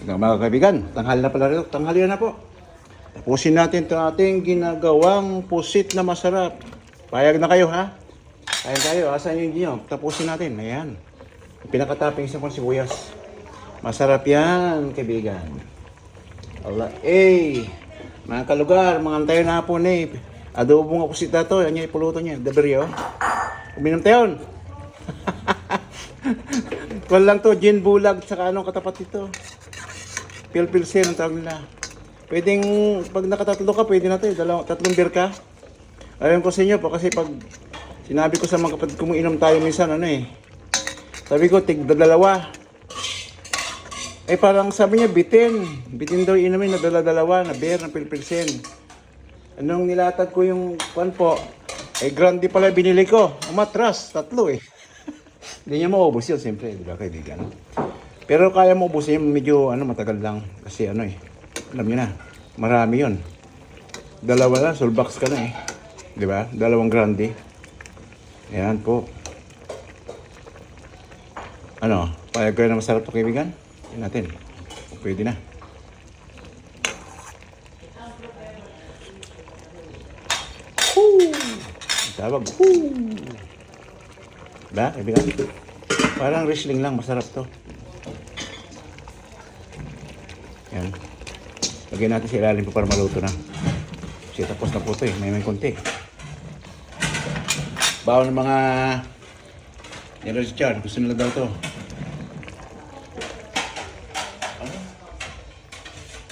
Mga kaibigan, tanghali na pala rin. Tanghali na po. Tapusin natin ito ating ginagawang pusit na masarap. Payag na kayo ha? Payag kayo. Asan yung inyo? Tapusin natin. Ayan. Pinakatapping sa sibuyas. Masarap yan, kaibigan. Allah, mga kalugar, mga antayo na po na adobong pusit na to. Yan yung ipuluto niya. Daberyo. Uminom tayo. Kwan lang to, gin bulag, tsaka anong katapat ito. Pilpilsin ang tawag nila. Pwedeng, pag nakatatlo ka, pwede na to. Tatlong beer ka. Alam ko sa inyo po, kasi pag sinabi ko sa mga kapatid ko, inom tayo minsan, sabi ko, tig-dalawa. Parang sabi niya, bitin daw inumin na dala-dalawa na beer ng pilpilsin. Anong nilatag ko yung kwan po, grande pala binili ko. Umatras, tatlo Hindi niya maubos yun, siyempre, di ba kaibigan? Pero kaya mo ubusin, medyo matagal lang. Kasi alam niyo na, marami yun. Dalawa na, sulbox ka na Di ba? Dalawang grande. Ayan po. Payag kayo na masarap po kaibigan? Yan natin. Pwede na. Tawag. Diba kaibigan? Parang Riesling lang, masarap to. Yan. Lagyan natin sa ilalim po para maluto na. Kasi tapos na po ito may konti. Bawa ng mga nila si Char, gusto nila daw to.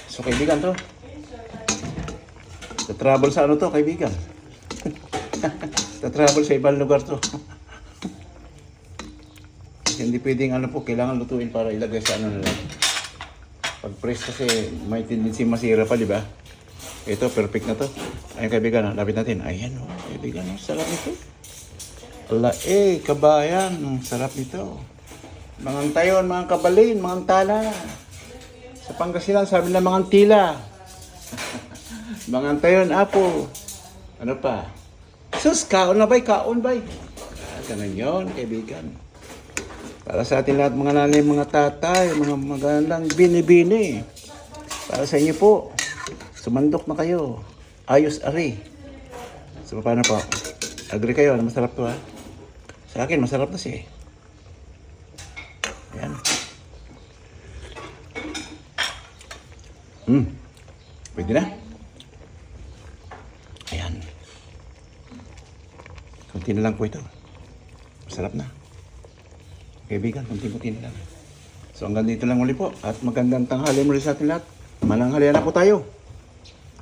So kaibigan to. Travel sa to kaibigan. Travel sa ibang lugar to. Hindi pwedeng kailangan lutuin para ilagay sa na lang. Pag press kasi may tendency masira pa, di ba? Ito, perfect na to. Ayun kaibigan, lapit natin. Ayan kaibigan, sarap nito. Ala kabayan, sarap nito. Mga tayon, mga kabalin, mga tala. Sa Pangasinan, sabi na mga tila. Mga tayon, apo. Ano pa? Sus, kaon na bay, kaon bay. Ganun yun, kaibigan. Para sa atin lahat, mga nanay, mga tatay, mga magandang bini-bini. Para sa inyo po, sumandok na kayo. Ayos ari. So, paano po? Agree kayo, masarap to ha? Sa akin, masarap na siya Ayan. Pwede na. Ayan. Kunti na lang po ito. Masarap na. Kaibigan, kunti-kunti na lang. So hanggang dito lang uli po. At magandang tanghali muli sa atin lahat. Mananghalian na po tayo.